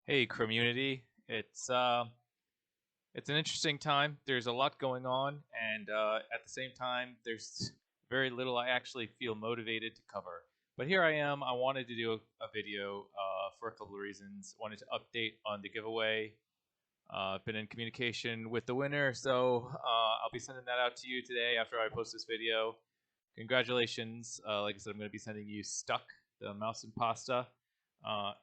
Hey, community. It's an interesting time. There's a lot going on, and at the same time, there's very little I actually feel motivated to cover. But here I am. I wanted to do a video for a couple of reasons. Wanted to update on the giveaway. Been in communication with the winner, so I'll be sending that out to you today after I post this video. Congratulations! Like I said, I'm going to be sending you Stuck, the mouse and pasta.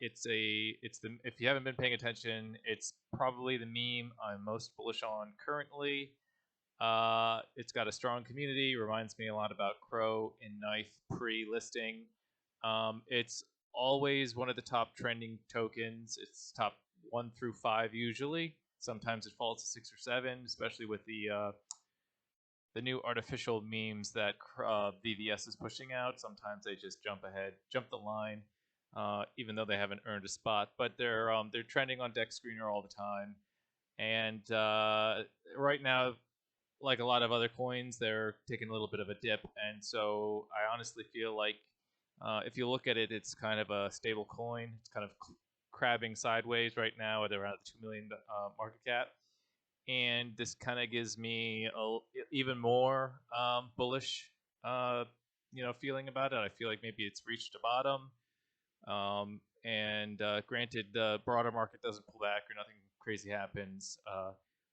It's the if you haven't been paying attention, it's probably the meme I'm most bullish on currently. It's got a strong community. Reminds me a lot about Crow in Knife pre-listing. It's always one of the top trending tokens. It's top 1 through 5 usually. Sometimes it falls to 6 or 7, especially with the new artificial memes that VVS is pushing out. Sometimes they just jump the line, even though they haven't earned a spot. But they're trending on Deck Screener all the time, and right now, like a lot of other coins, they're taking a little bit of a dip. And so I honestly feel like if you look at it, it's kind of a stable coin. It's kind of crabbing sideways right now at around the 2 million market cap. And this kind of gives me even more bullish, feeling about it. I feel like maybe it's reached a bottom. And granted, the broader market doesn't pull back or nothing crazy happens.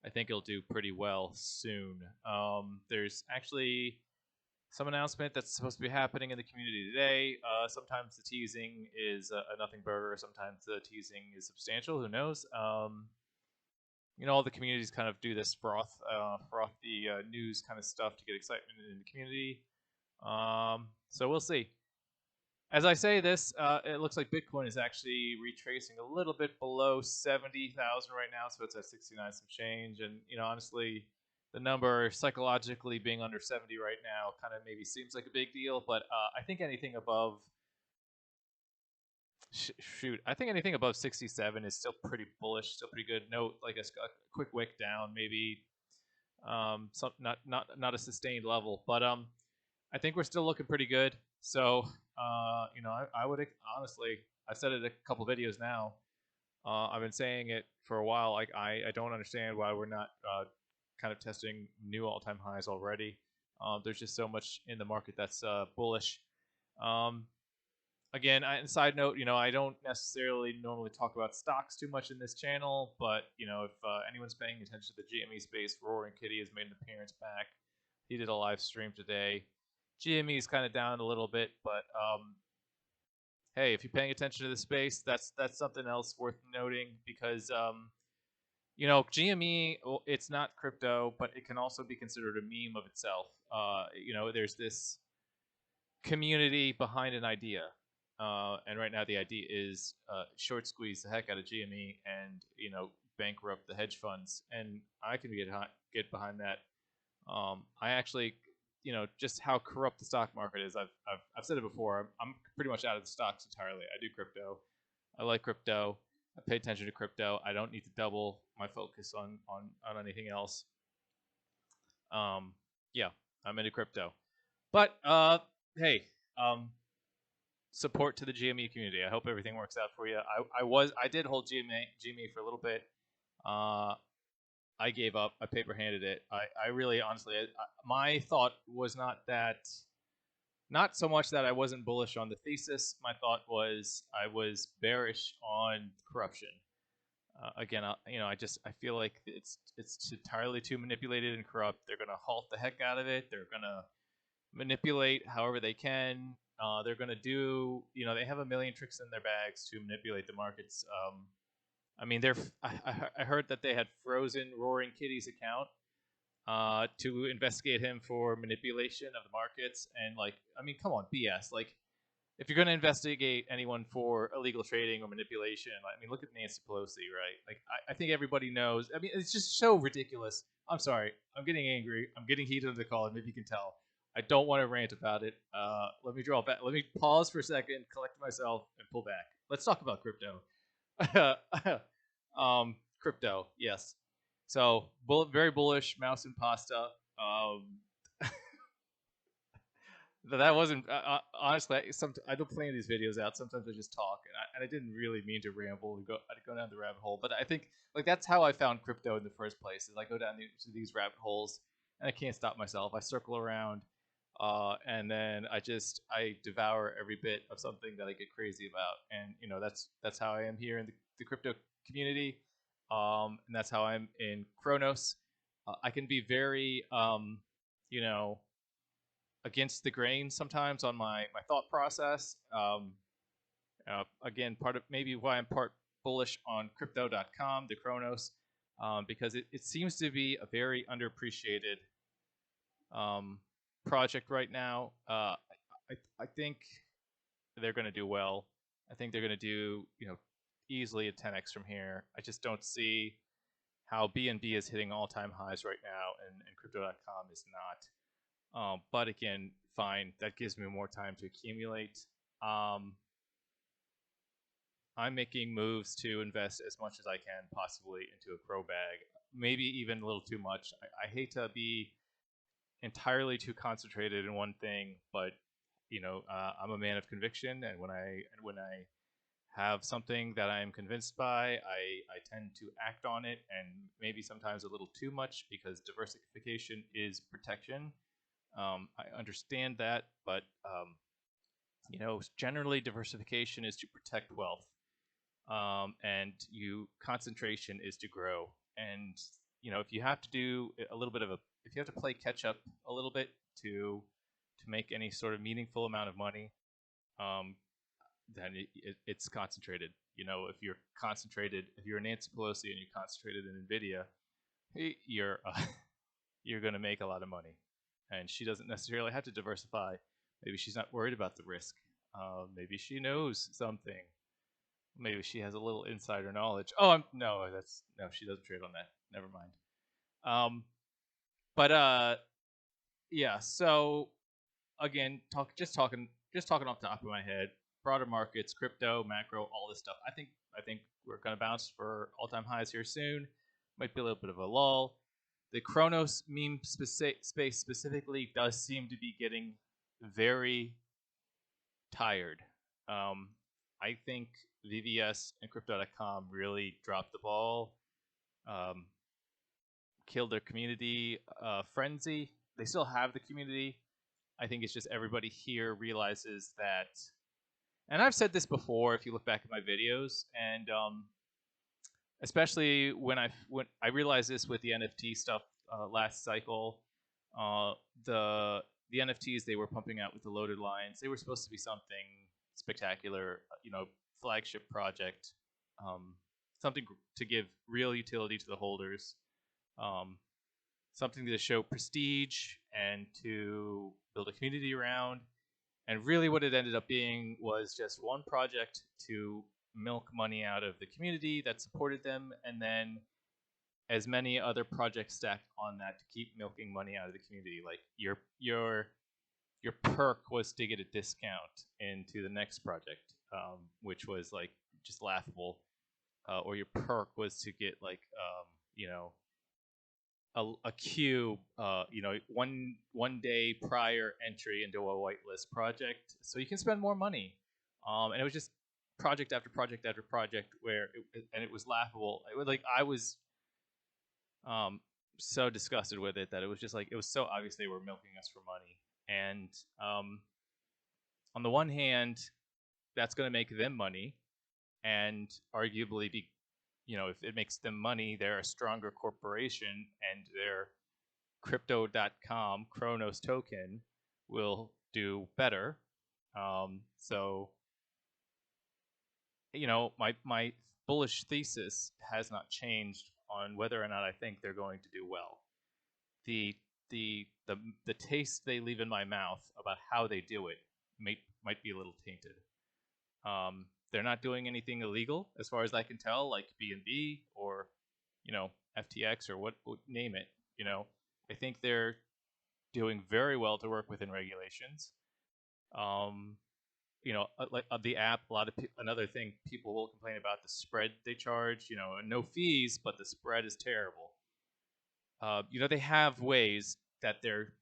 I think it'll do pretty well soon. There's actually some announcement that's supposed to be happening in the community today. Sometimes the teasing is a nothing burger. Sometimes the teasing is substantial. Who knows? All the communities kind of do this frothy news kind of stuff to get excitement in the community. So we'll see. As I say this, it looks like Bitcoin is actually retracing a little bit below 70,000 right now, so it's at 69 some change. And honestly, the number psychologically being under 70 right now kind of maybe seems like a big deal, but I think anything above I think anything above 67 is still pretty bullish, still pretty good. Note like a quick wick down, maybe some not a sustained level, but I think we're still looking pretty good. So I would honestly, I said it a couple videos now. I've been saying it for a while. Like I don't understand why we're not kind of testing new all-time highs already. There's just so much in the market that's bullish. Again, side note, I don't necessarily normally talk about stocks too much in this channel, but if anyone's paying attention to the GME space, Roaring Kitty has made an appearance back. He did a live stream today. GME is kind of down a little bit, but hey, if you're paying attention to the space, that's something else worth noting because GME, it's not crypto, but it can also be considered a meme of itself. There's this community behind an idea. And right now the idea is short squeeze the heck out of GME and bankrupt the hedge funds, and I can get behind that. I actually, just how corrupt the stock market is. I've said it before. I'm pretty much out of the stocks entirely. I do crypto. I like crypto. I pay attention to crypto. I don't need to double my focus on anything else. Yeah, I'm into crypto, but hey, support to the GME community. I hope everything works out for you. I did hold GME for a little bit. I gave up. I paper handed it. I really honestly, my thought was not so much that I wasn't bullish on the thesis. My thought was I was bearish on corruption. Again, I feel like it's entirely too manipulated and corrupt. They're gonna halt the heck out of it. They're gonna manipulate however they can. They're going to do, they have a million tricks in their bags to manipulate the markets. I mean, I heard that they had frozen Roaring Kitty's account to investigate him for manipulation of the markets. And come on, BS. Like, if you're going to investigate anyone for illegal trading or manipulation, look at Nancy Pelosi, right? Like, I think everybody knows. I mean, it's just so ridiculous. I'm sorry. I'm getting angry. I'm getting heated on the call, and maybe you can tell. I don't want to rant about it. Let me draw back. Let me pause for a second, collect myself, and pull back. Let's talk about crypto. Crypto, yes. So, very bullish. Mouse and pasta. That wasn't honestly. I don't plan these videos out. Sometimes I just talk, and I didn't really mean to ramble and go down the rabbit hole. But I think like that's how I found crypto in the first place. Is I go down these rabbit holes, and I can't stop myself. I circle around, and then I devour every bit of something that I get crazy about. And that's how I am here in the crypto community, and that's how I'm in Cronos. I can be very you know against the grain sometimes on my thought process. Again, part of maybe why I'm part bullish on crypto.com, the Cronos, because it seems to be a very underappreciated um, project right now. I think they're going to do well. I think they're going to do easily a 10x from here. I just don't see how BNB is hitting all-time highs right now, and crypto.com is not. But again, fine. That gives me more time to accumulate. I'm making moves to invest as much as I can possibly into a crow bag, maybe even a little too much. I hate to be entirely too concentrated in one thing, but I'm a man of conviction, and when I have something that I am convinced by, I tend to act on it, and maybe sometimes a little too much because diversification is protection. I understand that, but generally diversification is to protect wealth, and concentration is to grow. And if you have to do a little bit of if you have to play catch up a little bit to make any sort of meaningful amount of money, um, then it's concentrated. If you're Nancy Pelosi and you're concentrated in Nvidia, you're going to make a lot of money, and she doesn't necessarily have to diversify. Maybe she's not worried about the risk. Maybe she knows something. Maybe she has a little insider knowledge. Oh, no, she doesn't trade on that. Never mind. But yeah. So again, talking off the top of my head. Broader markets, crypto, macro, all this stuff. I think we're gonna bounce for all-time highs here soon. Might be a little bit of a lull. The Cronos meme space specifically does seem to be getting very tired. I think VVS and Crypto.com really dropped the ball, killed their community frenzy. They still have the community. I think it's just everybody here realizes that, and I've said this before. If you look back at my videos, and especially when I realized this with the NFT stuff last cycle, uh, the the NFTs they were pumping out with the loaded lines, they were supposed to be something spectacular, flagship project, um, something to give real utility to the holders, um, something to show prestige and to build a community around. And really, what it ended up being was just one project to milk money out of the community that supported them, and then as many other projects stacked on that to keep milking money out of the community. Like your perk was to get a discount into the next project, which was like just laughable. Or your perk was to get like a queue, one day prior entry into a whitelist project, so you can spend more money. And it was just project after project after project and it was laughable. I was so disgusted with it that it was just like it was so obvious they were milking us for money. And on the one hand, that's going to make them money, and arguably be, if it makes them money, they're a stronger corporation, and their crypto.com Cronos token will do better. So my bullish thesis has not changed on whether or not I think they're going to do well. The the taste they leave in my mouth about how they do it might be a little tainted. They're not doing anything illegal as far as I can tell, like BNB or FTX or what name it. I think they're doing very well to work within regulations. Like the app, another thing people will complain about the spread they charge. No fees, but the spread is terrible. They have ways that they're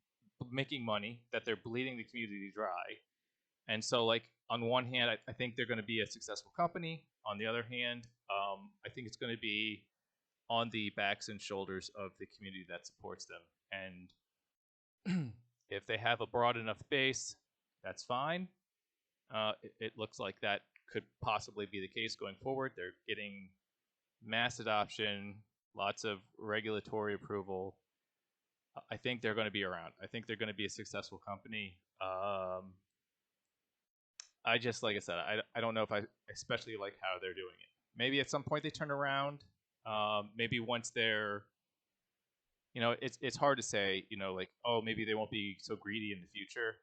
making money, that they're bleeding the community dry. And so, like, on one hand, I think they're going to be a successful company. On the other hand, I think it's going to be on the backs and shoulders of the community that supports them. And if they have a broad enough base, that's fine. It looks like that could possibly be the case going forward. They're getting mass adoption, lots of regulatory approval. I think they're going to be around. I think they're going to be a successful company. I just, like I said, I don't know if I especially like how they're doing it. Maybe at some point they turn around. Maybe once they're, it's hard to say, like, oh, maybe they won't be so greedy in the future.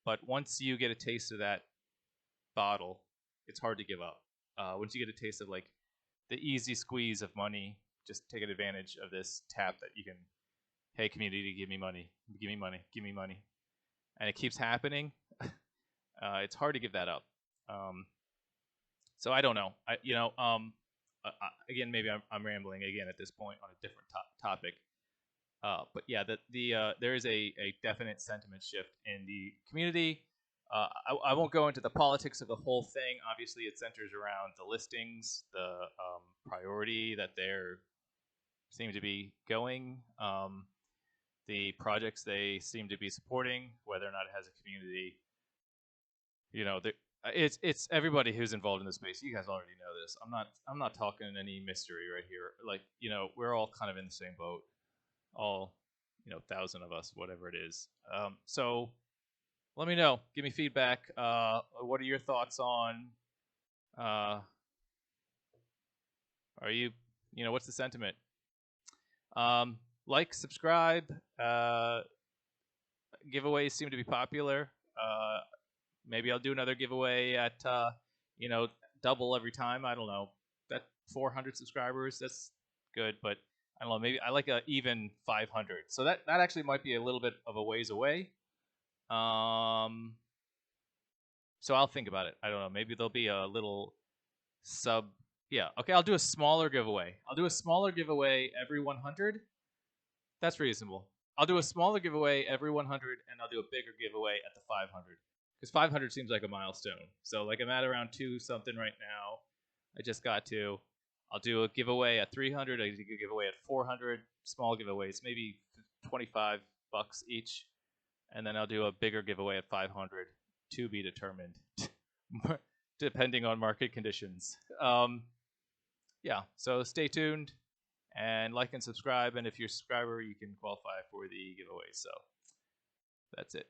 But once you get a taste of that bottle, it's hard to give up. Once you get a taste of, like, the easy squeeze of money, just taking advantage of this tap that you can, hey, community, give me money, give me money, give me money. And it keeps happening. It's hard to give that up. So I don't know. Again, maybe I'm rambling again at this point on a different topic. But yeah, there is a definite sentiment shift in the community. I won't go into the politics of the whole thing. Obviously, it centers around the listings, the priority that they seem to be going, the projects they seem to be supporting, whether or not it has a community. It's everybody who's involved in the space. You guys already know this. I'm not talking any mystery right here. Like, we're all kind of in the same boat. All 1,000 of us, whatever it is. So let me know. Give me feedback. What are your thoughts on? Are you what's the sentiment? Like, subscribe. Giveaways seem to be popular. Maybe I'll do another giveaway at double every time. I don't know. That 400 subscribers, that's good, but I don't know. Maybe I like a even 500. So that actually might be a little bit of a ways away. So I'll think about it. I don't know. Maybe there'll be a little sub. Yeah. Okay. I'll do a smaller giveaway. I'll do a smaller giveaway every 100. That's reasonable. I'll do a smaller giveaway every 100, and I'll do a bigger giveaway at the 500. Because 500 seems like a milestone. So, like, I'm at around 2 something right now. I just got to. I'll do a giveaway at 300. I do a giveaway at 400. Small giveaways, maybe $25 each. And then I'll do a bigger giveaway at 500, to be determined, depending on market conditions. Yeah, so stay tuned and like and subscribe. And if you're a subscriber, you can qualify for the giveaway. So that's it.